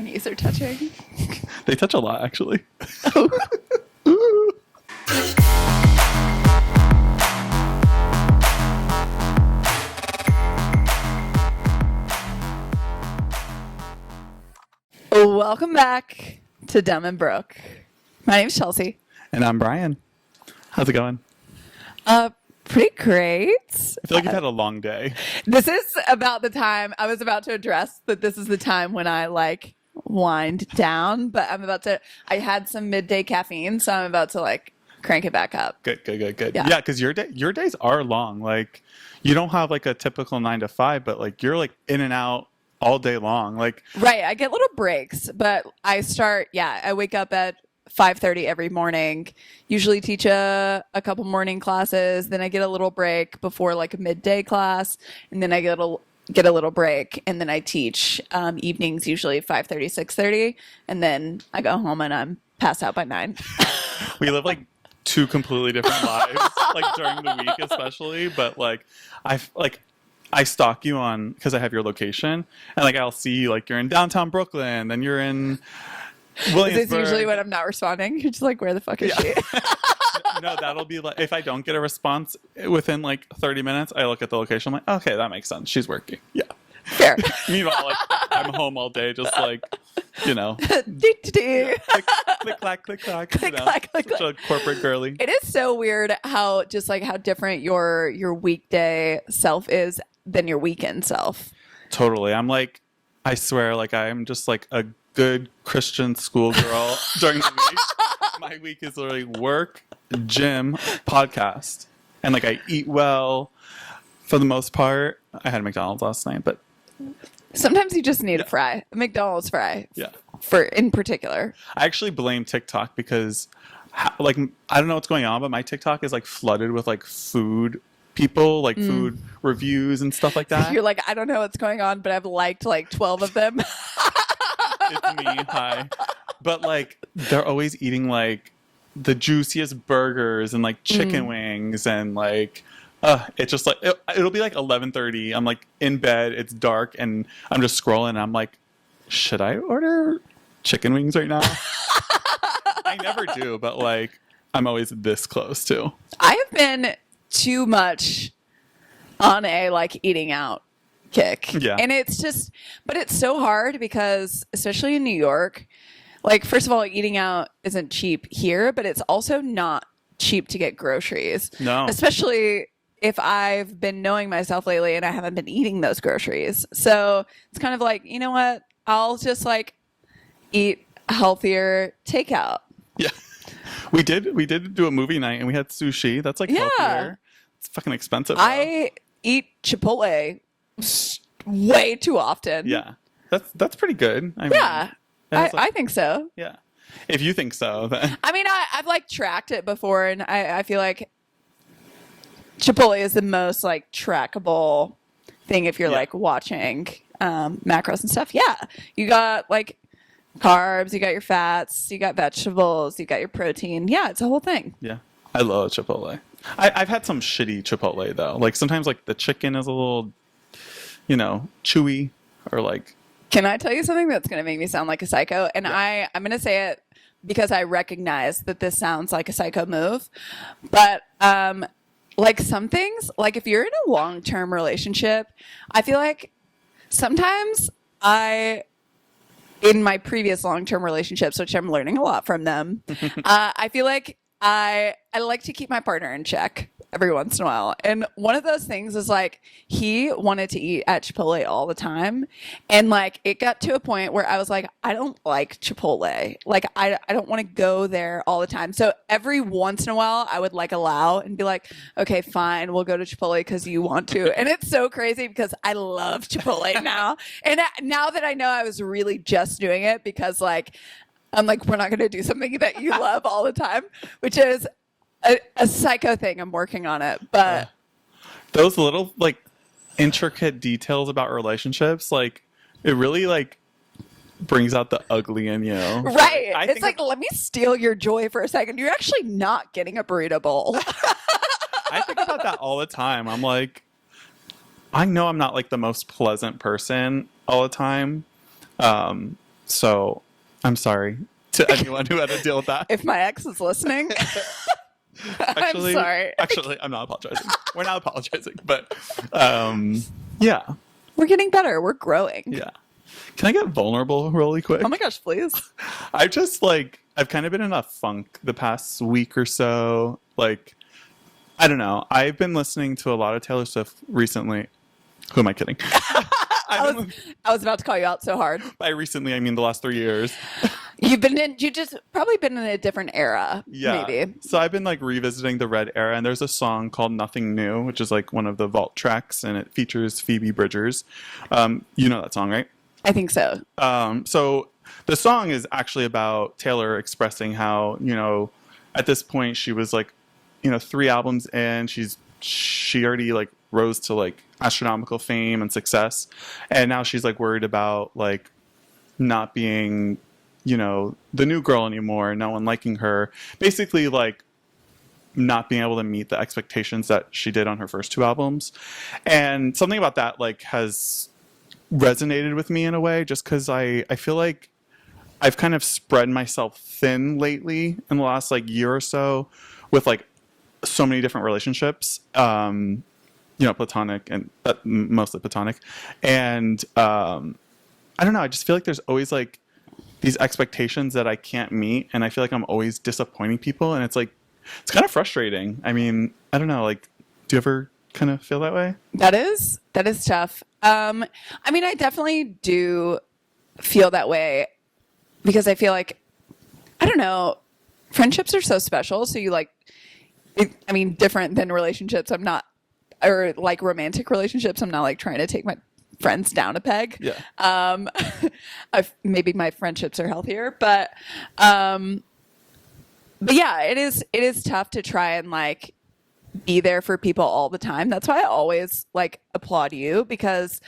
knees are touching. They touch a lot, actually. Welcome back to Dumb and Broke. My name's Chelsea. And I'm Bryan. How's it going? Pretty great. I feel like you've had a long day. This is about the time I was about to address that this is the time when I wind down, but I had some midday caffeine, so I'm about to crank it back up. Good. Yeah. Yeah, because your days are long. Like, you don't have a typical 9 to 5, but you're in and out all day long. Right. I get little breaks, but I wake up at 5:30 every morning, usually teach a couple morning classes. Then I get a little break before a midday class. And then I get a little break. And then I teach evenings, usually 5:30, 6:30. And then I go home and I'm passed out by 9. We live two completely different lives, during the week especially. But I stalk you on, because I have your location, and I'll see you're in downtown Brooklyn, then you're in Williamsburg. Is this usually when I'm not responding? You're just where the fuck is she? No, that'll be if I don't get a response within 30 minutes, I look at the location. I'm okay, that makes sense. She's working. Yeah. Fair. Meanwhile, I'm home all day, just click, clack. click, clack. Such a corporate girly. It is so weird how how different your weekday self is than your weekend self. Totally. I'm I swear, I'm just a good Christian schoolgirl during the week. My week is literally work, gym, podcast. And I eat well for the most part. I had McDonald's last night, but sometimes you just need a fry. A McDonald's fry. Yeah. In particular. I actually blame TikTok because I don't know what's going on, but my TikTok is flooded with food people, food reviews and stuff like that. You're I don't know what's going on, but I've liked 12 of them. It's me. Hi. But they're always eating the juiciest burgers and chicken wings and it's just it'll be 11:30. I'm in bed, it's dark, and I'm just scrolling and I'm should I order chicken wings right now? I never do, but I'm always this close too. I have been too much on a eating out kick. Yeah. And but it's so hard because especially in New York, first of all, eating out isn't cheap here, but it's also not cheap to get groceries. No. Especially if I've been knowing myself lately and I haven't been eating those groceries. So it's kind of you know what? I'll just eat healthier takeout. Yeah. We did do a movie night and we had sushi. That's healthier. It's fucking expensive though. I eat Chipotle way too often. Yeah. That's pretty good. I think so. Yeah. If you think so, then I've tracked it before, and I feel Chipotle is the most trackable thing if you're watching macros and stuff. Yeah. You got carbs, you got your fats, you got vegetables, you got your protein. Yeah, it's a whole thing. Yeah. I love Chipotle. I've had some shitty Chipotle though. Sometimes the chicken is a little, chewy or Can I tell you something that's going to make me sound like a psycho? And yeah. I'm going to say it because I recognize that this sounds like a psycho move. But some things, if you're in a long-term relationship, I feel sometimes in my previous long-term relationships, which I'm learning a lot from them, I feel I like to keep my partner in check every once in a while. And one of those things is he wanted to eat at Chipotle all the time. And it got to a point where I was I don't like Chipotle. I don't want to go there all the time. So every once in a while I would allow and be okay, fine, we'll go to Chipotle because you want to. And it's so crazy because I love Chipotle now. And now that I know I was really just doing it because I'm we're not going to do something that you love all the time, which is a psycho thing. I'm working on it, but those little intricate details about relationships, it really brings out the ugly in you. Right. It's let me steal your joy for a second. You're actually not getting a burrito bowl. I think about that all the time. I'm I know I'm not the most pleasant person all the time. So I'm sorry to anyone who had to deal with that. If my ex is listening, Actually, I'm sorry. Actually, I'm not apologizing. We're not apologizing, but yeah, We're getting better. We're growing. yeah. Can I get vulnerable really quick? Oh my gosh, please. I've just I've kind of been in a funk the past week or so. Like, I don't know. I've been listening to a lot of Taylor Swift recently. Who am I kidding? I was about to call you out so hard. By recently, I mean the last 3 years. You just probably been in a different era. Yeah. Maybe. So I've been revisiting the Red era, and there's a song called Nothing New, which is one of the vault tracks, and it features Phoebe Bridgers. You know that song, right? I think so. So the song is actually about Taylor expressing how, at this point she was 3 albums in, she already rose to astronomical fame and success. And now she's worried about not being, the new girl anymore, no one liking her. Basically not being able to meet the expectations that she did on her first 2 albums. And something about that has resonated with me in a way, just because I feel like I've kind of spread myself thin lately in the last year or so with so many different relationships, platonic and mostly platonic. And I don't know, I just feel like there's always these expectations that I can't meet, and I feel like I'm always disappointing people, and it's kind of frustrating. I mean, I don't know, do you ever kind of feel that way? That is tough. I mean, I definitely do feel that way because I feel like, I don't know, friendships are so special. So you different than relationships. I'm not, or romantic relationships. I'm not trying to take my friends down a peg. Yeah. Maybe my friendships are healthier, but yeah, it is tough to try and be there for people all the time. That's why I always applaud you because,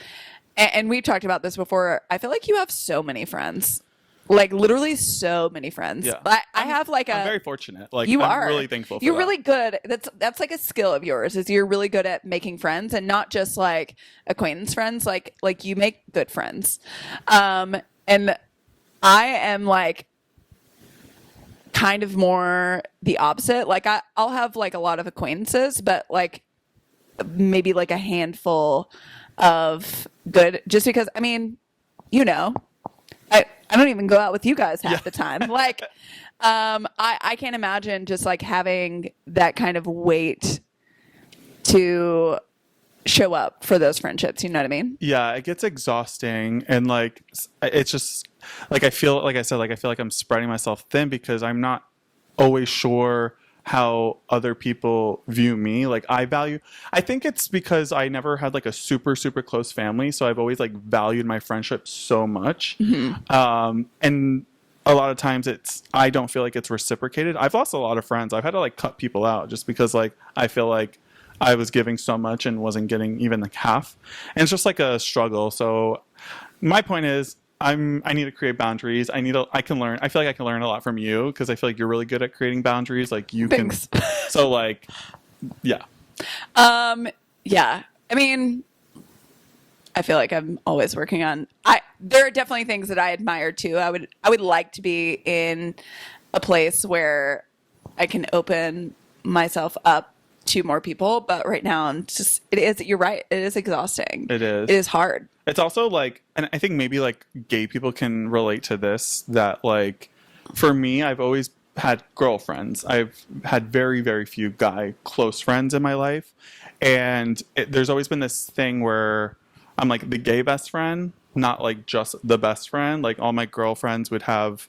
and we've talked about this before, I feel like you have so many friends, literally so many friends. Yeah. I have I'm very fortunate. You I'm are really thankful for you're that. really good. That's a skill of yours, is you're really good at making friends, and not just acquaintance friends. You make good friends. And I am kind of more the opposite. I'll have a lot of acquaintances, but maybe a handful of good, just because, I mean, I don't even go out with you guys half the time. I can't imagine just having that kind of weight to show up for those friendships. You know what I mean? Yeah, it gets exhausting, and it's just I feel I feel like I'm spreading myself thin because I'm not always sure how other people view me. I think it's because I never had a super super close family, so I've always valued my friendship so much. Mm-hmm. And a lot of times I don't feel like it's reciprocated. I've lost a lot of friends. I've had to cut people out just because I feel like I was giving so much and wasn't getting even half. And it's just a struggle. So my point is, I need to create boundaries. I feel like I can learn a lot from you because I feel like you're really good at creating boundaries. Thanks. So yeah. Yeah. I mean, I feel like I'm always working on, there are definitely things that I admire too. I would like to be in a place where I can open myself up to more people, but right now you're right, it is exhausting. It is hard. It's also and I think maybe gay people can relate to this, that for me, I've always had girlfriends. I've had very very few guy close friends in my life, and there's always been this thing where I'm the gay best friend, not just the best friend. All my girlfriends would have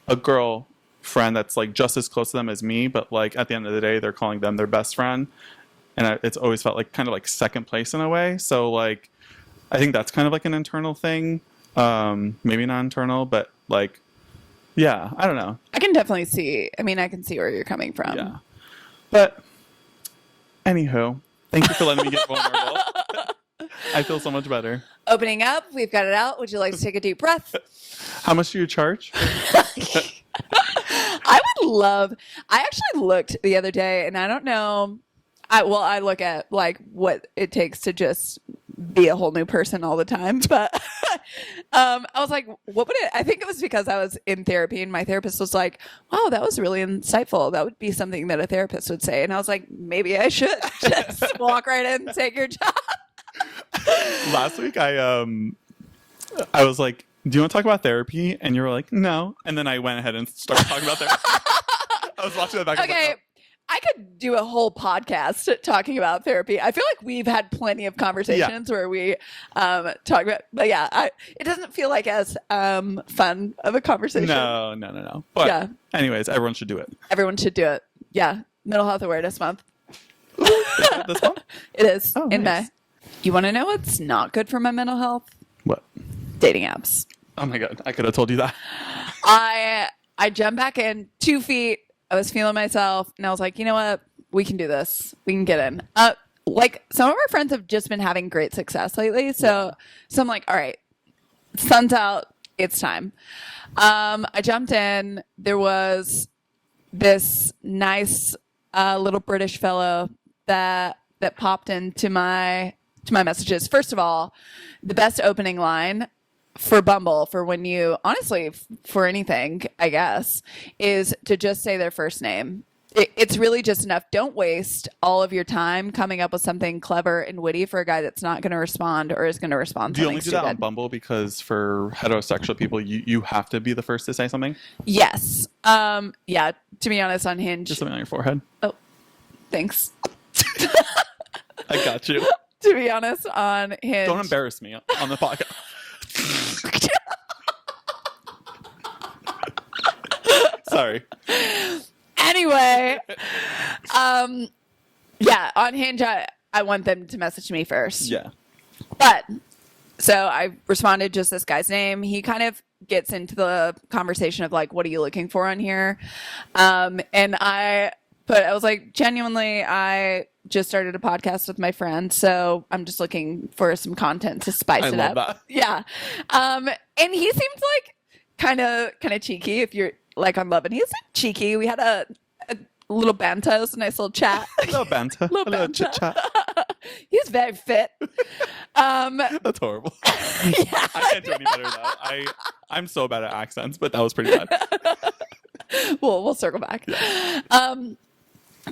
a girl friend that's just as close to them as me, but at the end of the day they're calling them their best friend, and it's always felt kind of second place in a way. So I think that's kind of an internal thing, maybe not internal, but yeah, I don't know. I can definitely see, I can see where you're coming from. Yeah, but anywho, thank you for letting me get vulnerable. I feel so much better. Opening up, we've got it out. Would you like to take a deep breath? How much do you charge? I actually looked the other day, and I don't know. I look at what it takes to just be a whole new person all the time. But I was like, what would it? I think it was because I was in therapy and my therapist was like, wow, that was really insightful. That would be something that a therapist would say. And I was like, maybe I should just walk right in and take your job. Last week, I was like, do you want to talk about therapy? And you were like, no. And then I went ahead and started talking about therapy. I was watching that back. Okay. Like, I could do a whole podcast talking about therapy. I feel like we've had plenty of conversations where we talk about, but yeah, it doesn't feel like as fun of a conversation. No. But anyways, everyone should do it. Everyone should do it. Yeah. Mental Health Awareness Month. Is it this month? It is in nice. May. You want to know what's not good for my mental health? What? Dating apps. Oh my God. I could have told you that. I jumped back in 2 feet. I was feeling myself and I was like, you know what? We can do this. We can get in. Like some of our friends have just been having great success lately. So I'm like, all right, sun's out. It's time. I jumped in. There was this nice little British fellow that popped into my messages. First of all, the best opening line for Bumble, for when you, honestly, for anything, I guess, is to just say their first name. It's really just enough. Don't waste all of your time coming up with something clever and witty for a guy that's not going to respond or is going to respond Do you something only do that stupid. on Bumble because for heterosexual people, you have to be the first to say something? Yes. Yeah, to be honest, on Hinge. Just something on your forehead. Oh, thanks. I got you. To be honest, on Hinge. Don't embarrass me on the podcast. Sorry. Anyway, yeah, on Hinge, I want them to message me first. Yeah. But so I responded just this guy's name. He kind of gets into the conversation of like, what are you looking for on here? And I was like, genuinely, I just started a podcast with my friend, so I'm just looking for some content to spice it up. That. Yeah. And he seemed like kind of cheeky. If you're like on Love, and he was cheeky. We had a little banter. It was a nice little chat. Little banter. Little chit chat. He's very fit. That's horrible. Yeah. I can't do any better though. I'm so bad at accents, but that was pretty bad. We'll circle back.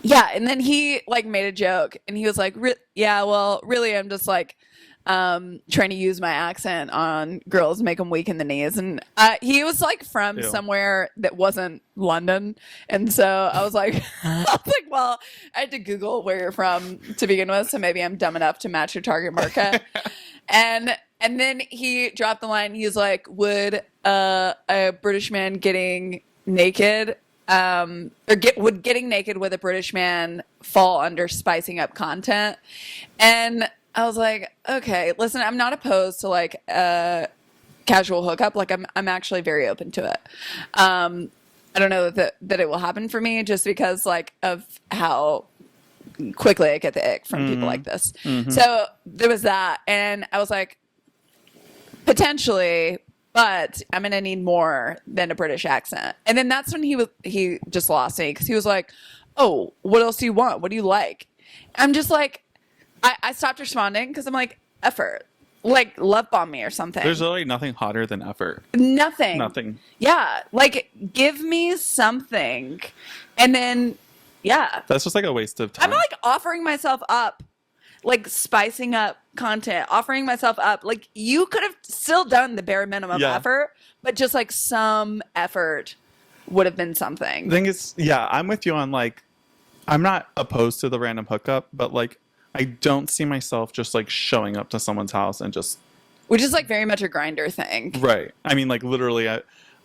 Yeah, and then he like made a joke, and he was like, "Yeah, well, really, I'm just like trying to use my accent on girls, make them weak in the knees." And he was like from somewhere that wasn't London, and so I was like, well, I had to Google where you're from to begin with, so maybe I'm dumb enough to match your target market. And then he dropped the line. He was like, "Would a British man getting naked?" Would getting naked with a British man fall under spicing up content? And I was like, okay, listen, I'm not opposed to like a casual hookup. Like I'm actually very open to it. I don't know that it will happen for me just because like of how quickly I get the ick from people like this. Mm-hmm. So there was that. And I was like, potentially, but I'm going to need more than a British accent. And then that's when he just lost me because he was like, oh, what else do you want? What do you like? I'm just like, I stopped responding because I'm like, effort. Like, love bomb me or something. There's literally nothing hotter than effort. Nothing. Yeah. Like, give me something. And then, yeah. That's just like a waste of time. I'm like offering myself up. Like spicing up content, offering myself up. Like you could have still done the bare minimum effort, but just like some effort would have been something. The thing is, I'm with you on like, I'm not opposed to the random hookup, but like, I don't see myself just like showing up to someone's house and just. Which is like very much a grinder thing. Right. I mean, like literally, I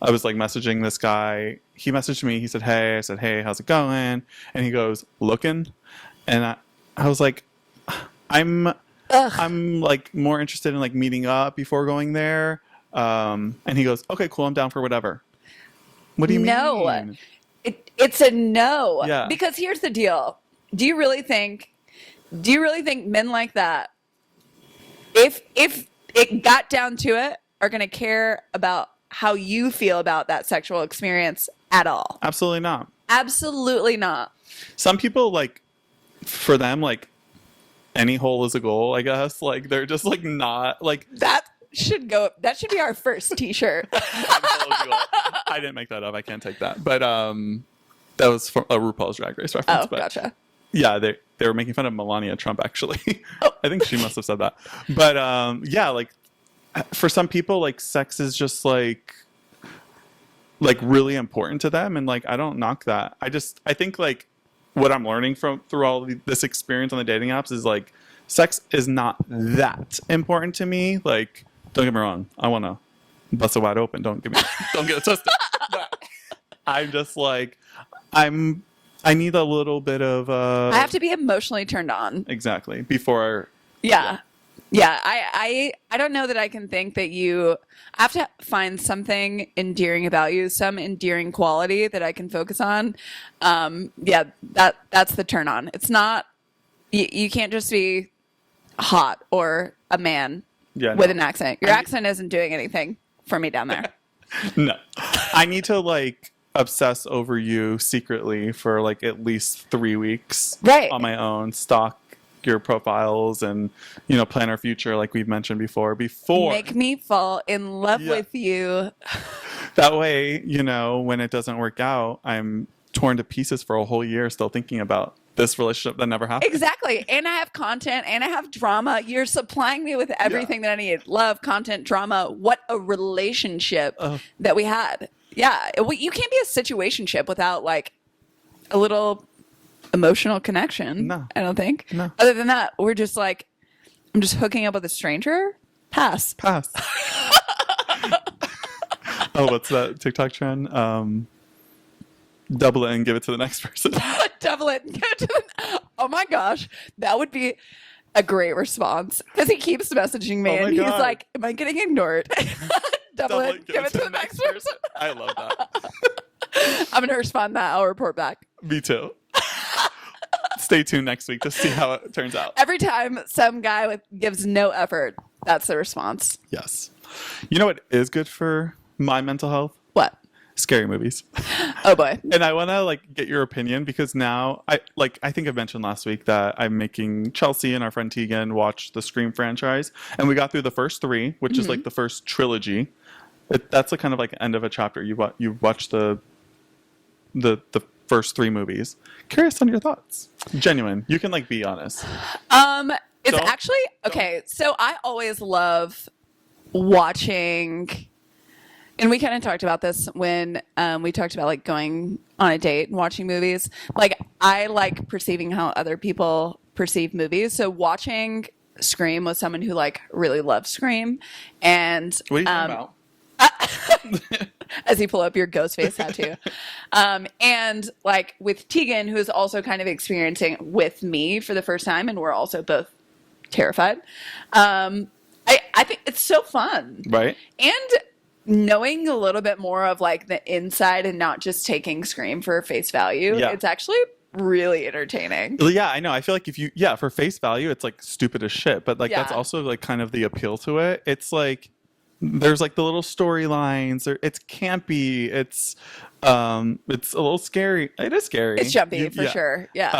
was like messaging this guy. He messaged me. He said, hey. I said, hey, how's it going? And he goes, looking. And I was like, I'm like more interested in like meeting up before going there. And he goes, okay, cool. I'm down for whatever. What do you mean? No, it's a no. Yeah. Because here's the deal. Do you really think men like that, if it got down to it, are going to care about how you feel about that sexual experience at all? Absolutely not. Absolutely not. Some people like, for them, like, any hole is a goal, I guess. Like, they're just like not like that. should go. That should be our first T-shirt. I didn't make that up. I can't take that. But that was from a RuPaul's Drag Race reference. Oh, but gotcha. yeah, they were making fun of Melania Trump, actually. Oh. I think she must have said that. But yeah, like for some people, like sex is just like really important to them, and like I don't knock that. I think like what I'm learning through all this experience on the dating apps is like sex is not that important to me. Like, don't get me wrong, I want to bust it wide open. Don't get it twisted. But I'm just like I need a little bit of I have to be emotionally turned on. Exactly. Before Yeah. I don't know that I can think that I have to find something endearing about you, some endearing quality that I can focus on. That's the turn on. It's not, you can't just be hot or a man with an accent. Your accent isn't doing anything for me down there. No. I need to like obsess over you secretly for like at least 3 weeks on my own, stalk your profiles and plan our future like we've mentioned before make me fall in love with you. That way when it doesn't work out, I'm torn to pieces for a whole year still thinking about this relationship that never happened. Exactly. And I have content and I have drama. You're supplying me with everything that I need. Love, content, drama. What a relationship that we had. Yeah. You can't be a situationship without like a little emotional connection. No. I don't think. No. Other than that, we're just like, I'm just hooking up with a stranger. Pass. Oh, what's that TikTok trend? Double it and give it to the next person. Double it and give it to oh my gosh. That would be a great response. Because he keeps messaging me and he's like, am I getting ignored? Double it, give it to the next person. I love that. I'm going to respond that. I'll report back. Me too. Stay tuned next week to see how it turns out. Every time some guy gives no effort, that's the response. Yes. You know what is good for my mental health? What? Scary movies. Oh boy. And I want to like get your opinion because now I think I mentioned last week that I'm making Chelsea and our friend Tegan watch the Scream franchise, and we got through the first 3, which is like the first trilogy. That's like kind of like end of a chapter. You watch the first 3 movies. Curious on your thoughts. Genuine. You can like be honest. It's actually okay. So I always love watching, and we kind of talked about this when we talked about like going on a date and watching movies. Like I like perceiving how other people perceive movies. So watching Scream with someone who like really loves Scream, and what are you talking about? As you pull up your ghost face tattoo. And like with Tegan, who is also kind of experiencing with me for the first time, and we're also both terrified. I think it's so fun. Right. And knowing a little bit more of like the inside and not just taking Scream for face value, it's actually really entertaining. Yeah, I know. I feel like for face value, it's like stupid as shit. But like that's also like kind of the appeal to it. It's like there's like the little storylines. It's campy. It's a little scary. It is scary. It's jumpy for sure. Yeah.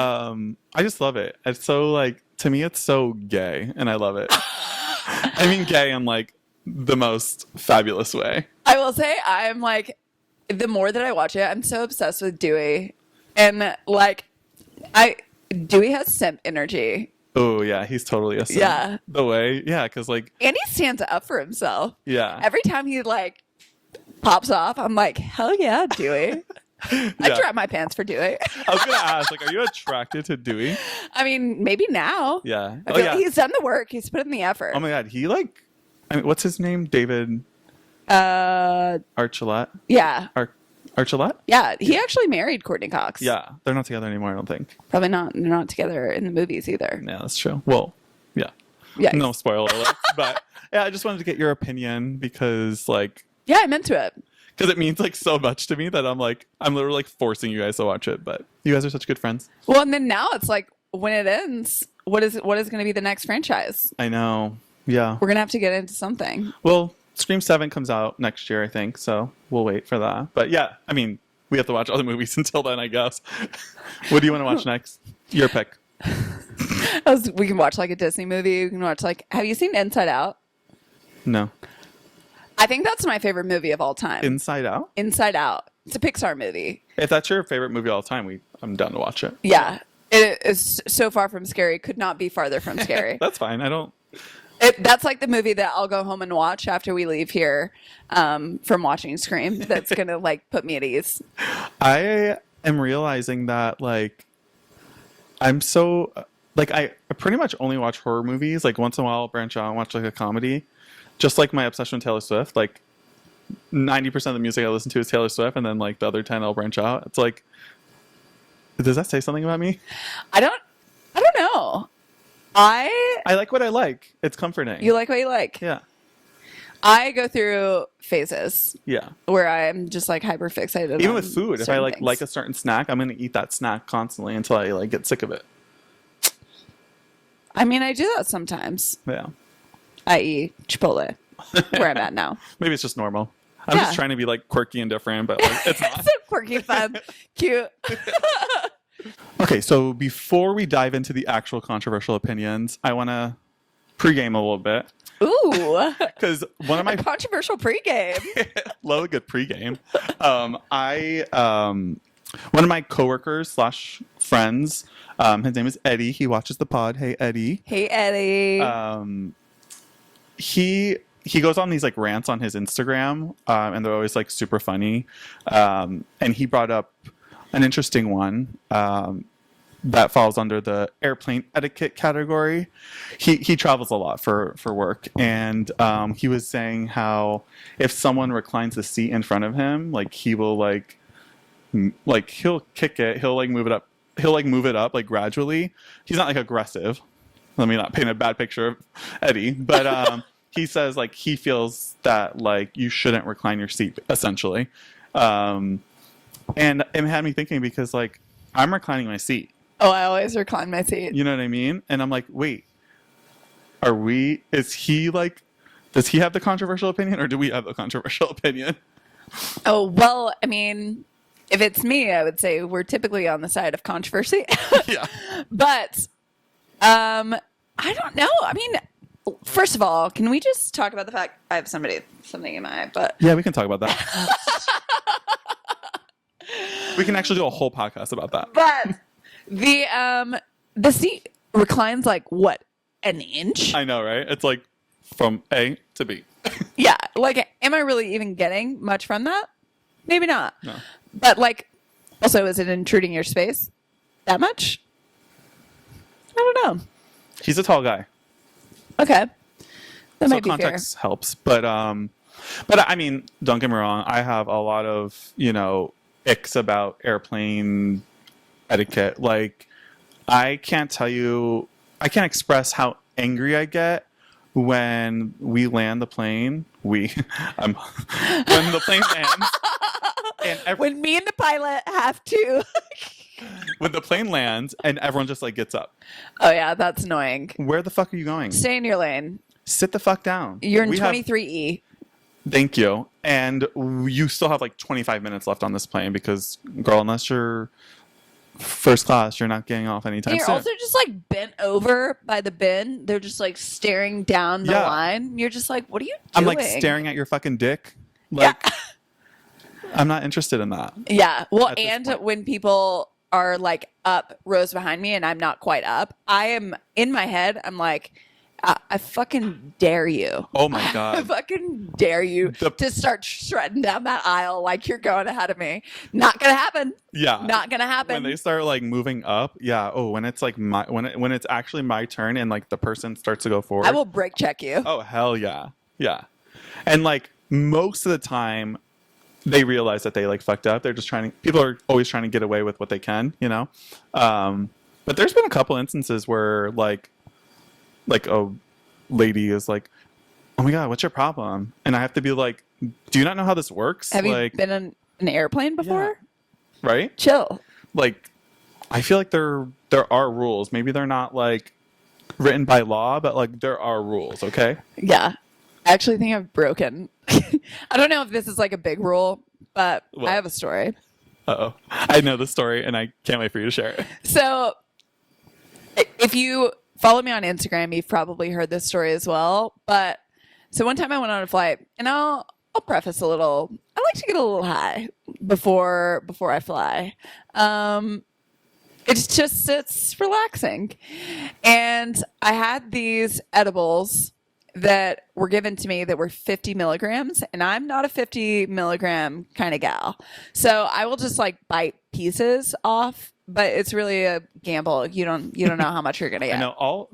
I just love it. It's so like, to me, it's so gay, and I love it. I mean, gay in like the most fabulous way. I will say, I'm like, the more that I watch it, I'm so obsessed with Dewey, and like, Dewey has simp energy. Oh yeah, he's totally a simp. Yeah. The way, because like, and he stands up for himself. Yeah. Every time he like pops off, I'm like, hell yeah, Dewey. I drop my pants for Dewey. I was gonna ask, like, are you attracted to Dewey? I mean, maybe now. Yeah. I feel like he's done the work. He's put in the effort. Oh my god, he like, I mean, what's his name? David. Archulette. Yeah. Archulette? Yeah, he actually married Courtney Cox. Yeah, they're not together anymore, I don't think. Probably not. They're not together in the movies either. Yeah, that's true. Well, yeah. Yeah. No spoiler alert. But yeah, I just wanted to get your opinion because like. Yeah, I'm into it. Because it means like so much to me that I'm literally like forcing you guys to watch it. But you guys are such good friends. Well, and then now it's like when it ends, what is going to be the next franchise? I know. Yeah. We're going to have to get into something. Well, Scream 7 comes out next year, I think. So we'll wait for that. But yeah, I mean, we have to watch other movies until then, I guess. What do you want to watch next? Your pick. We can watch like a Disney movie. We can watch like, have you seen Inside Out? No. I think that's my favorite movie of all time. Inside Out? Inside Out. It's a Pixar movie. If that's your favorite movie of all time, I'm down to watch it. Yeah. It is so far from scary. Could not be farther from scary. That's fine. I don't... That's like the movie that I'll go home and watch after we leave here from watching Scream. That's going to like put me at ease. I am realizing that like I'm so like I pretty much only watch horror movies. Like once in a while I'll branch out and watch like a comedy. Just like my obsession with Taylor Swift. Like 90% of the music I listen to is Taylor Swift, and then like the other 10 I'll branch out. It's like, does that say something about me? I don't know. I like what I like. It's comforting. You like what you like. Yeah. I go through phases. Yeah. Where I'm just like hyper fixated. Even with food, if I like things. a certain snack, I'm gonna eat that snack constantly until I like get sick of it. I mean, I do that sometimes. Yeah. I.e. Chipotle, where I'm at now. Maybe it's just normal. I'm just trying to be like quirky and different, but like, it's not. So quirky, fun, cute. Okay, so before we dive into the actual controversial opinions, I want to pregame a little bit. Ooh. Because one of my controversial pregame. love a good pregame. One of my coworkers slash friends, his name is Eddie. He watches the pod. Hey, Eddie. Hey, Eddie. He goes on these like rants on his Instagram, and they're always like super funny. And he brought up an interesting one that falls under the airplane etiquette category. He travels a lot for work, and he was saying how if someone reclines the seat in front of him, like he will like he'll kick it, he'll like move it up, like gradually. He's not like aggressive. Let me not paint a bad picture of Eddie, but he says like he feels that like you shouldn't recline your seat essentially. And it had me thinking because like I'm reclining my seat. Oh, I always recline my seat. You know what I mean? And I'm like, wait, does he have the controversial opinion, or do we have the controversial opinion? Oh, well, I mean, if it's me, I would say we're typically on the side of controversy. Yeah. But I don't know. I mean, first of all, can we just talk about the fact I have something in my eye? But yeah, we can talk about that. We can actually do a whole podcast about that. But the seat reclines like what, an inch? I know, right? It's like from A to B. Yeah. Like, am I really even getting much from that? Maybe not. No. But like, also, is it intruding your space that much? I don't know. He's a tall guy. Okay. That might be context helps. But I mean, don't get me wrong. I have a lot of, icks about airplane etiquette. Like, I can't express how angry I get when we land the plane. When the plane lands. And when me and the pilot have to. When the plane lands and everyone just like gets up. Oh yeah, that's annoying. Where the fuck are you going? Stay in your lane. Sit the fuck down. You're in 23E. Thank you. And you still have like 25 minutes left on this plane because, girl, unless you're first class, you're not getting off anytime and you're soon. also just like bent over by the bin. They're just like staring down the line. You're just like, what are you doing? I'm like staring at your fucking dick. Like, yeah. I'm not interested in that. Yeah. Well, and when people are like up rows behind me and I'm not quite up, I am in my head. I'm like, I fucking dare you. Oh my God. I fucking dare you to start shredding down that aisle like you're going ahead of me. Not gonna happen. Yeah. Not gonna happen. When they start like moving up, yeah. Oh, when it's like when it's actually my turn and like the person starts to go forward, I will brake check you. Oh hell yeah. Yeah. And like most of the time they realize that they like fucked up. They're just people are always trying to get away with what they can, But there's been a couple instances where like a lady is like, oh my God, what's your problem? And I have to be like, do you not know how this works? Have you been in an airplane before? Yeah. Right? Chill. Like, I feel like there are rules. Maybe they're not like written by law, but like there are rules, okay? Yeah. I actually think I've broken. I don't know if this is like a big rule, but I have a story. Uh-oh. I know the story and I can't wait for you to share it. So if you follow me on Instagram, you've probably heard this story as well. But So one time I went on a flight, and I'll preface a little. I like to get a little high before I fly. It's relaxing. And I had these edibles that were given to me that were 50 milligrams, and I'm not a 50 milligram kind of gal. So I will just like bite pieces off, but it's really a gamble. You don't know how much you're gonna get. I know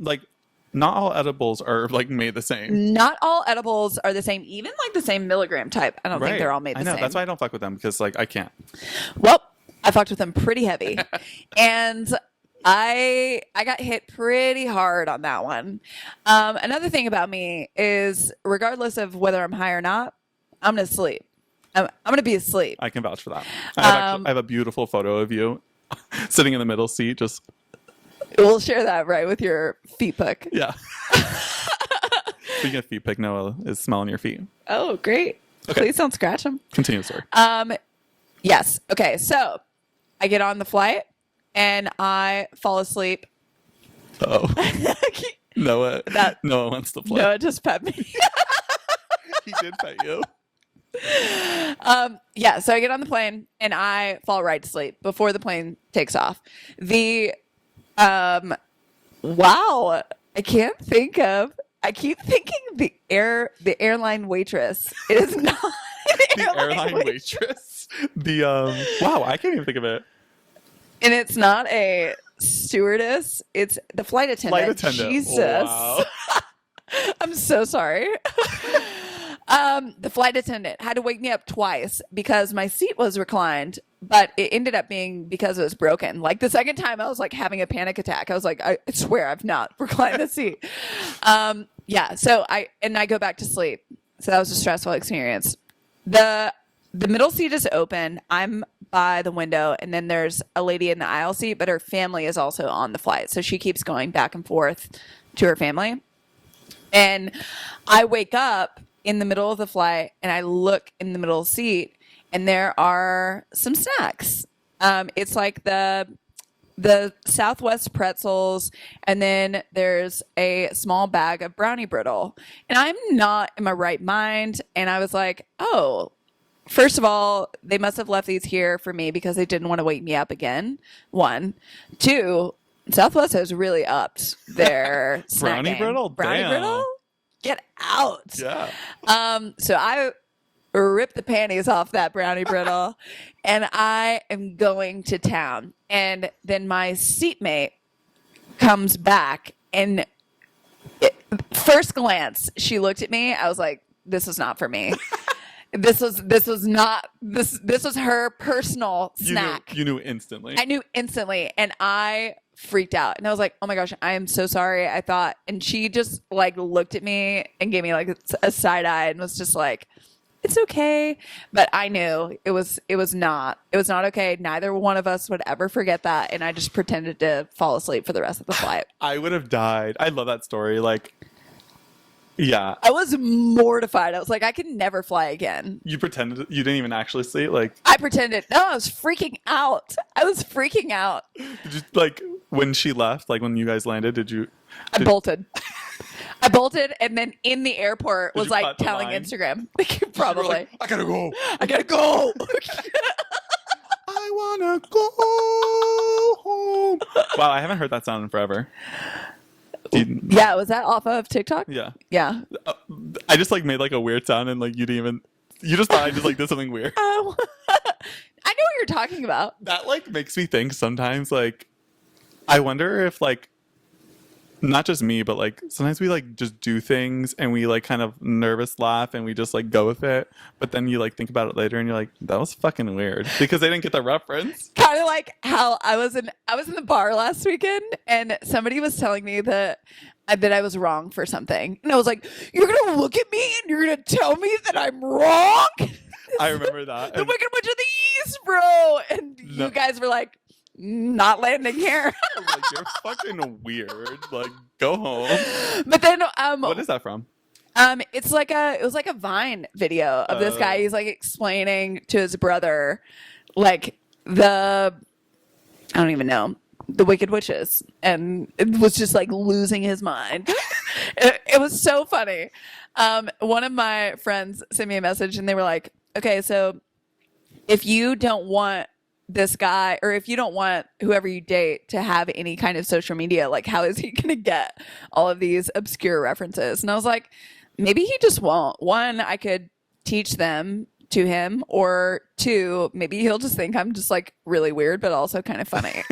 not all edibles are like made the same. Not all edibles are the same, even like the same milligram type. I don't think they're all made the same. That's why I don't fuck with them, because like I can't. Well, I fucked with them pretty heavy. And I got hit pretty hard on that one. Another thing about me is, regardless of whether I'm high or not, I'm gonna sleep. I'm gonna be asleep. I can vouch for that. I have a beautiful photo of you sitting in the middle seat, just. We'll share that right with your feet pic. Yeah. Speaking of feet pic, Noah is smelling your feet. Oh, great. Okay. Please don't scratch them. Continue the story. Yes. Okay. So I get on the flight and I fall asleep. Oh. Noah wants to play. Noah just pet me. He did pet you. Yeah. So I get on the plane and I fall right to sleep before the plane takes off. Wow. I keep thinking the airline waitress. It is not The airline waitress. Wow, I can't even think of it. And it's not a stewardess, it's the flight attendant. Jesus. Wow. I'm so sorry. The flight attendant had to wake me up twice because my seat was reclined, but it ended up being because it was broken. Like the second time I was like having a panic attack. I was like, I swear I've not reclined the seat. Yeah. So I go back to sleep. So that was a stressful experience. The middle seat is open. I'm by the window, and then there's a lady in the aisle seat, but her family is also on the flight. So she keeps going back and forth to her family. And I wake up in the middle of the flight and I look in the middle seat and there are some snacks. It's like the Southwest pretzels, and then there's a small bag of brownie brittle. And I'm not in my right mind. And I was like, oh, first of all, they must have left these here for me because they didn't want to wake me up again. One. Two, Southwest has really upped their Brownie snacking. brittle? Brownie Damn. brittle? Get out. Yeah. So I ripped the panties off that brownie brittle and I am going to town. And then my seatmate comes back, and first glance, she looked at me. I was like, this is not for me. This was her personal snack. You knew instantly. I knew instantly, and I freaked out. And I was like, oh my gosh, I am so sorry. I thought, and she just like looked at me and gave me like a side eye and was just like, it's okay. But I knew it was not okay. Neither one of us would ever forget that. And I just pretended to fall asleep for the rest of the flight. I would have died. I love that story. Like, yeah. I was mortified. I was like, I can never fly again. You pretended you didn't even actually sleep? Like, I pretended. No, I was freaking out. did you, like, when she left, like when you guys landed, I bolted. I bolted, and then in the airport was you like cut the telling line? Instagram. Probably. Like, I gotta go. I wanna go home. Wow, I haven't heard that sound in forever. Yeah, was that off of TikTok? Yeah. Yeah. I just like made like a weird sound, and like you just thought I just like did something weird. Oh. I know what you're talking about. That like makes me think sometimes, like, I wonder if like, not just me, but like sometimes we like just do things and we like kind of nervous laugh and we just like go with it, but then you like think about it later and you're like, that was fucking weird because they didn't get the reference. Kind of like how I was in the bar last weekend and somebody was telling me that I was wrong for something, and I was like, you're gonna look at me and you're gonna tell me that I'm wrong? I remember that. The Wicked Witch of the East, bro. And No. you guys were like, not landing here. I'm like, you're fucking weird. Like, go home. But then What is that from? it was like a Vine video of this guy. He's like explaining to his brother like I don't even know. the Wicked Witches, and it was just like losing his mind. It was so funny. One of my friends sent me a message, and they were like, "Okay, so if you don't want this guy, or if you don't want whoever you date to have any kind of social media, like how is he going to get all of these obscure references?" And I was like, maybe he just won't. One, I could teach them to him, or two, maybe he'll just think I'm just like really weird, but also kind of funny.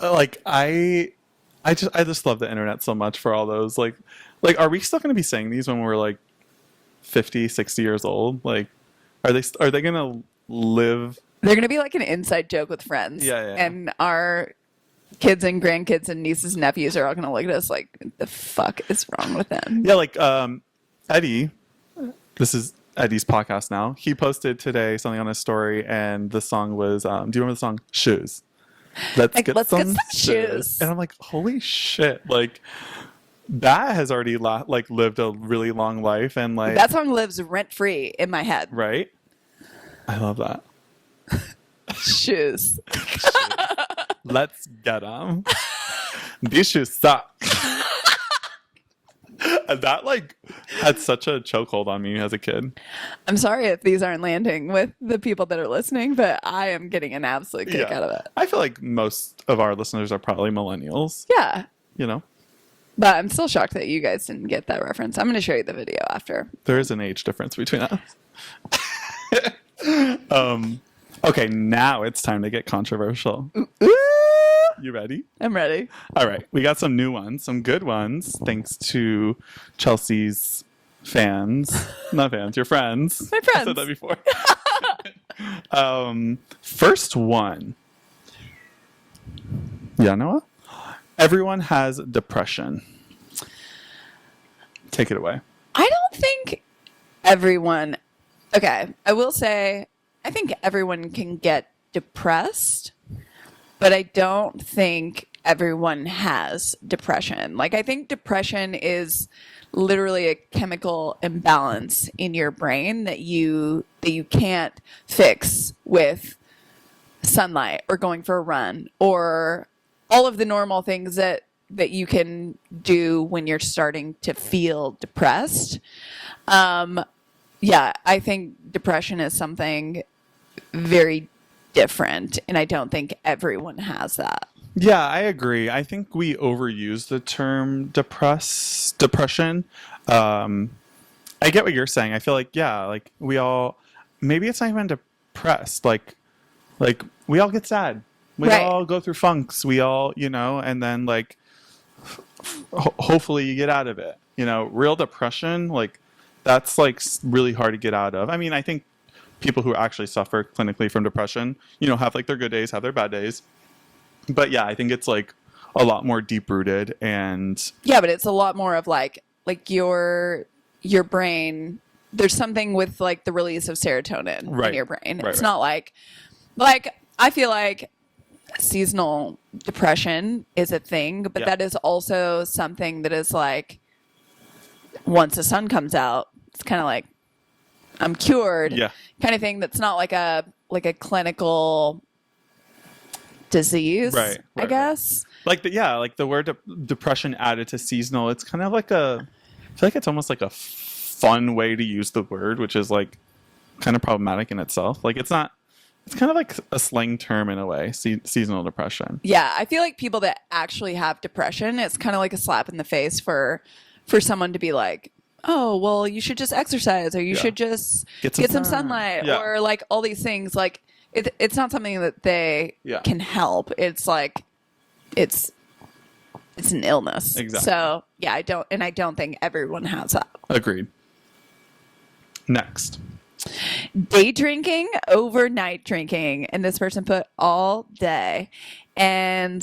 Like I just love the internet so much for all those like are we still going to be saying these when we're like 50, 60 years old? Like are they going to live? They're going to be like an inside joke with friends. Yeah. And our kids and grandkids and nieces and nephews are all going to look at us like, the fuck is wrong with them? Yeah, like Eddie, this is Eddie's podcast now. He posted today something on his story, and the song was, do you remember the song Shoes? Let's get some shoes. And I'm like, holy shit. Like, that has already lived a really long life. And like, that song lives rent free in my head. Right? I love that. Shoes. Let's get them. These shoes suck. And that like had such a chokehold on me as a kid. I'm sorry if these aren't landing with the people that are listening, but I am getting an absolute kick out of it. I feel like most of our listeners are probably millennials. Yeah. You know? But I'm still shocked that you guys didn't get that reference. I'm going to show you the video after. There is an age difference between us. Okay, now it's time to get controversial. Ooh. You ready? I'm ready. All right. We got some new ones, some good ones, thanks to Chelsea's fans. Not fans, your friends. My friends. I said that before. First one. Yeah, Noah? Everyone has depression. Take it away. I don't think everyone... Okay, I will say, I think everyone can get depressed, but I don't think everyone has depression. Like, I think depression is literally a chemical imbalance in your brain that you can't fix with sunlight or going for a run or all of the normal things that you can do when you're starting to feel depressed. Yeah, I think depression is something very different, and I don't think everyone has that. Yeah, I agree. I think we overuse the term depression. I get what you're saying. I feel like, yeah, like we all, maybe it's not even depressed. Like we all get sad. We all go through funks. We all, and then like, hopefully you get out of it. Real depression, like that's like really hard to get out of. I mean, I think people who actually suffer clinically from depression, have like their good days, have their bad days. But yeah, I think it's like a lot more deep rooted and yeah, but it's a lot more of like your brain. There's something with like the release of serotonin in your brain. It's not like I feel like seasonal depression is a thing, but that is also something that is like once the sun comes out, it's kind of like I'm cured kind of thing. That's not like a clinical disease, I guess. Like the word depression added to seasonal, it's kind of like I feel like it's almost like a fun way to use the word, which is like kind of problematic in itself. Like it's kind of like a slang term in a way, seasonal depression. Yeah, I feel like people that actually have depression, it's kind of like a slap in the face for someone to be like, oh, well, you should just exercise, or you should just get some sunlight, or like all these things. Like it's not something that they can help. It's like it's an illness. Exactly. So yeah, I don't think everyone has that. Agreed. Next. Day drinking, overnight drinking, and this person put all day, and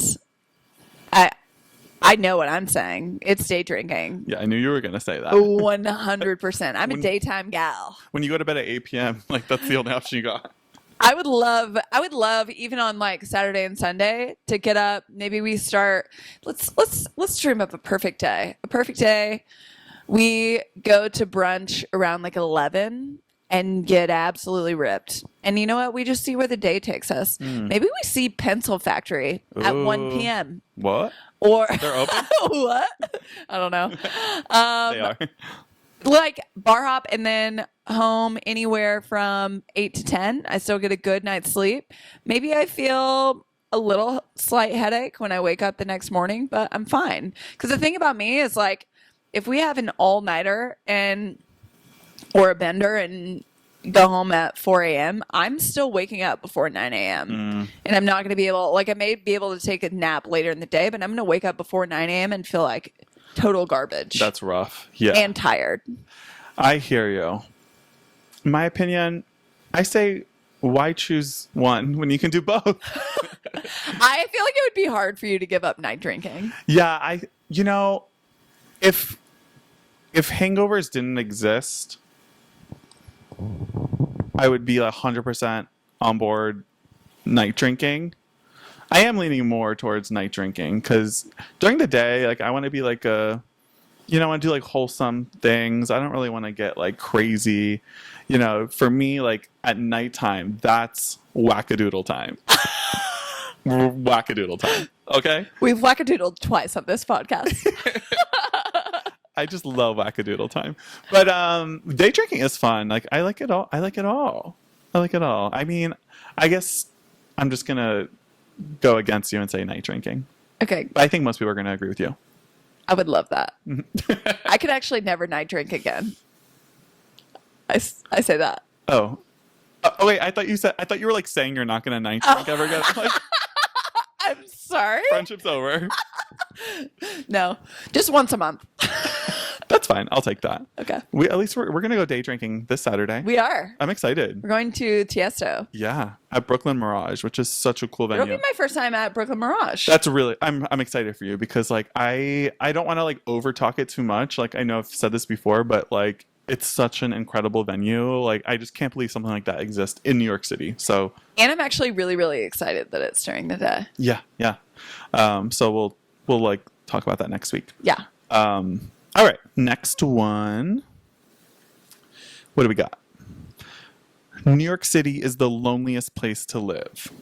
I know what I'm saying. It's day drinking. Yeah, I knew you were gonna say that. 100%. I'm a daytime gal. When you go to bed at 8 p.m., like that's the only option you got. I would love even on like Saturday and Sunday to get up. Maybe we start. Let's dream up a perfect day. A perfect day. We go to brunch around like 11. and get absolutely ripped. And you know what? We just see where the day takes us. Maybe we see Pencil Factory at 1 Ooh. p.m. What? Or They're open? what? I don't know. They are. Like bar hop and then home anywhere from 8 to 10. I still get a good night's sleep. Maybe I feel a little slight headache when I wake up the next morning, but I'm fine. Because the thing about me is like, if we have an all-nighter or a bender and go home at 4 a.m., I'm still waking up before 9 a.m. And I'm not going to be able, like I may be able to take a nap later in the day, but I'm going to wake up before 9 a.m. and feel like total garbage. That's rough. Yeah. And tired. I hear you. My opinion, I say, why choose one when you can do both? I feel like it would be hard for you to give up night drinking. Yeah, if hangovers didn't exist, I would be 100% on board night drinking. I am leaning more towards night drinking because during the day, like I want to be like I want to do like wholesome things. I don't really want to get like crazy. For me, like at nighttime, that's wackadoodle time. Wackadoodle time. Okay? We've wackadoodled twice on this podcast. I just love wackadoodle time. But day drinking is fun. Like I like it all. I like it all. I mean, I guess I'm just going to go against you and say night drinking. Okay. But I think most people are going to agree with you. I would love that. I could actually never night drink again. I say that. Oh. Wait, I thought you were like saying you're not going to night drink ever again. Like, I'm sorry. friendship's over. No, just once a month. That's fine. I'll take that. Okay. We're going to go day drinking this Saturday. We are. I'm excited. We're going to Tiesto. Yeah, at Brooklyn Mirage, which is such a cool venue. It'll be my first time at Brooklyn Mirage. That's really I'm excited for you because like I don't want to like over talk it too much. Like I know I've said this before, but like it's such an incredible venue. Like I just can't believe something like that exists in New York City. So and I'm actually really, really excited that it's during the day. Yeah. So we'll like talk about that next week. Yeah. All right, next one. What do we got? New York City is the loneliest place to live.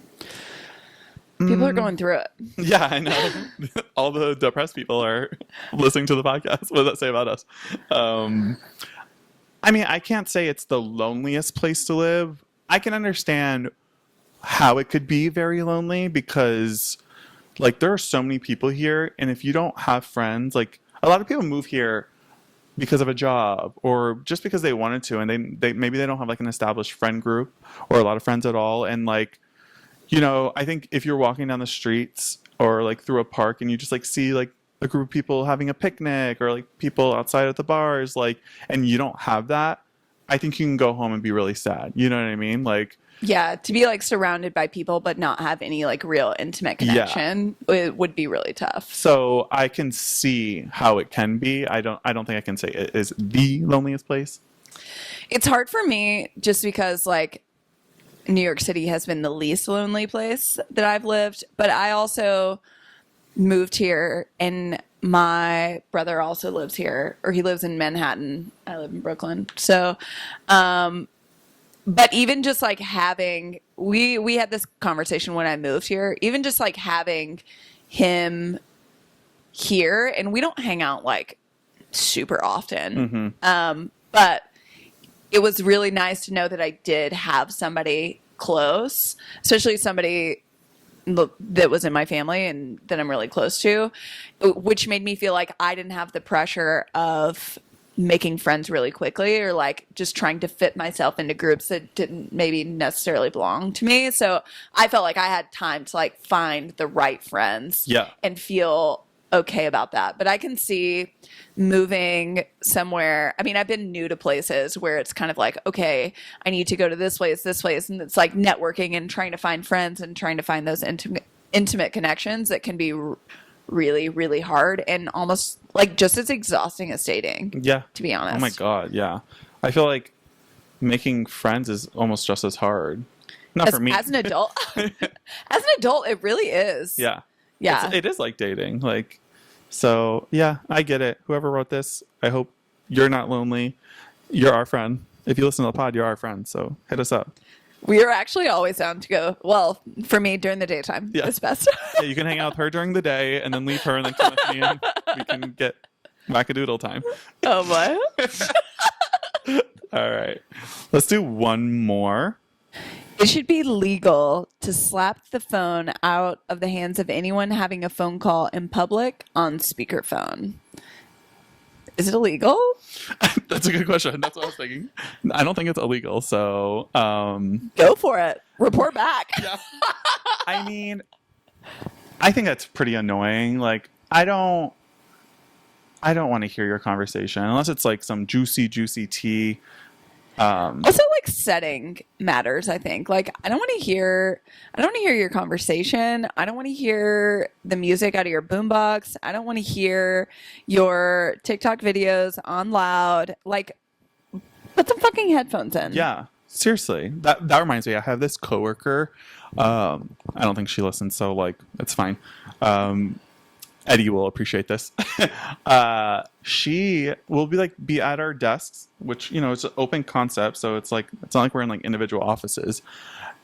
People are going through it. Yeah, I know. All the depressed people are listening to the podcast. What does that say about us? I mean, I can't say it's the loneliest place to live. I can understand how it could be very lonely because, like, there are so many people here, and if you don't have friends, like, a lot of people move here because of a job or just because they wanted to, and they maybe they don't have like an established friend group or a lot of friends at all. And like, I think if you're walking down the streets or like through a park and you just like see like a group of people having a picnic or like people outside at the bars, like, and you don't have that, I think you can go home and be really sad. You know what I mean? Like, yeah, to be like surrounded by people but not have any like real intimate connection, it would be really tough. So I can see how it can be. I don't think I can say it is the loneliest place. It's hard for me just because like New York City has been the least lonely place that I've lived, but I also moved here and my brother also lives here, or he lives in Manhattan. I live in Brooklyn. So but even just like having, we had this conversation when I moved here, even just like having him here, and we don't hang out like super often. But it was really nice to know that I did have somebody close, especially somebody that was in my family and that I'm really close to, which made me feel like I didn't have the pressure of making friends really quickly or like just trying to fit myself into groups that didn't maybe necessarily belong to me. So I felt like I had time to like find the right friends and feel okay about that. But I can see moving somewhere. I mean, I've been new to places where it's kind of like, okay, I need to go to this place. And it's like networking and trying to find friends and trying to find those intimate connections that can be really, really hard and almost like just as exhausting as dating. Yeah. To be honest. Oh my God. Yeah. I feel like making friends is almost just as hard. Not for me. As an adult. As an adult, it really is. Yeah. Yeah. It is like dating. Like, so yeah, I get it. Whoever wrote this, I hope you're not lonely. You're our friend. if you listen to the pod, you're our friend. So hit us up. We are actually always down to go. Well, for me, during the daytime is best. Yeah, you can hang out with her during the day and then leave her and then come with me and we can get Wackadoodle time. Oh, boy. All right. Let's do one more. It should be legal to slap the phone out of the hands of anyone having a phone call in public on speakerphone. Is it illegal? That's a good question. That's what I was thinking. I don't think it's illegal. So, Go for it. Report back. yeah. I mean, I think that's pretty annoying. Like, I don't want to hear your conversation unless it's like some juicy tea. Also, like, setting matters, I think. Like, I don't want to hear your conversation. I don't want to hear the music out of your boombox. I don't want to hear your TikTok videos on loud. Like, put some fucking headphones in. Yeah, seriously. That reminds me. I have this coworker. I don't think she listens, so like it's fine. Eddie will appreciate this. She will be at our desks, which, you know, it's an open concept. So it's not like we're in like individual offices,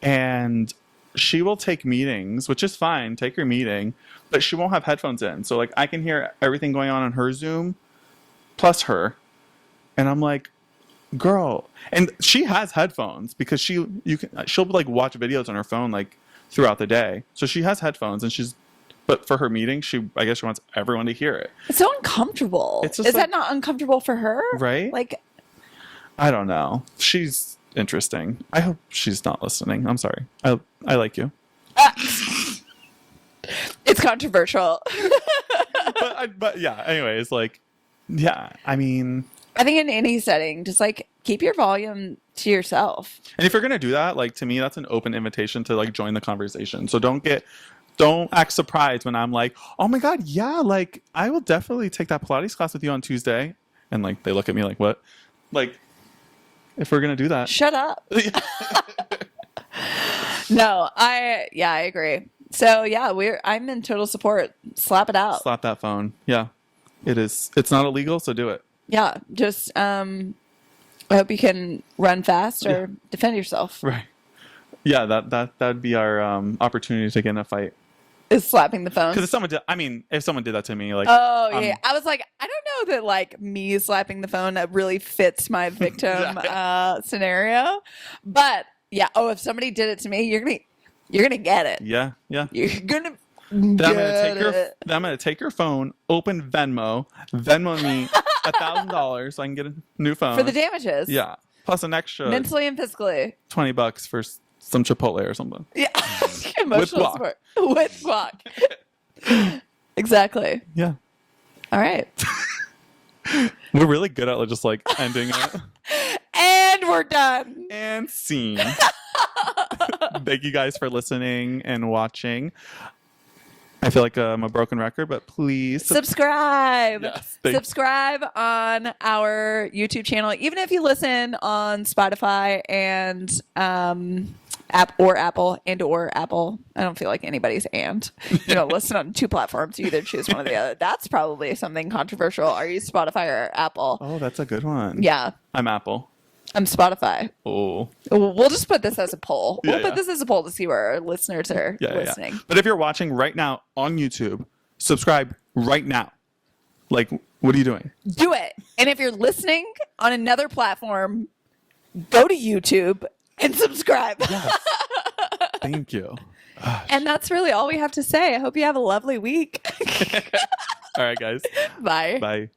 and she will take meetings, which is fine. Take your meeting, but she won't have headphones in. So like I can hear everything going on her Zoom plus her. And I'm like, girl, and she has headphones because she'll like watch videos on her phone like throughout the day. So she has headphones but for her meeting, I guess she wants everyone to hear it. It's so uncomfortable. It's just Is that not uncomfortable for her? Right? Like, I don't know. She's interesting. I hope she's not listening. I'm sorry. I like you. It's controversial. but yeah, anyways, like, yeah, I mean, I think in any setting, just like keep your volume to yourself. and if you're going to do that, like, to me, that's an open invitation to like join the conversation. So don't act surprised when I'm like, oh my God, yeah, like I will definitely take that Pilates class with you on Tuesday. And like, they look at me like, what? Like, if we're going to do that. Shut up. No, I agree. So yeah, I'm in total support. Slap it out. Slap that phone. Yeah, it is. It's not illegal, so do it. Yeah. Just, I hope you can run fast or defend yourself. Right. Yeah, that'd be our opportunity to get in a fight. Is slapping the phone. Because if someone did that to me, like, oh yeah, I was like, I don't know that like me slapping the phone really fits my victim scenario, but yeah. Oh, if somebody did it to me, you're gonna get it. Yeah. You're gonna. I'm gonna take your phone, open Venmo me $1,000 so I can get a new phone For the damages. Yeah, plus an extra mentally and physically. $20 for some Chipotle or something. Yeah, emotional support with guac. Exactly. Yeah. All right. We're really good at just like ending it. And we're done. And scene. Thank you guys for listening and watching. I feel like I'm a broken record, but please subscribe. Yes, subscribe on our YouTube channel, even if you listen on Spotify and Apple. I don't feel like anybody's listen on two platforms. You either choose one or the other. That's probably something controversial. Are you Spotify or Apple? Oh, that's a good one. Yeah. I'm Apple. I'm Spotify. Oh. We'll just put this as a poll. We'll put this as a poll to see where our listeners are listening. Yeah. But if you're watching right now on YouTube, subscribe right now. Like, what are you doing? Do it. And if you're listening on another platform, go to YouTube and subscribe. Yes. Thank you. And that's really all we have to say. I hope you have a lovely week. All right, guys. Bye. Bye.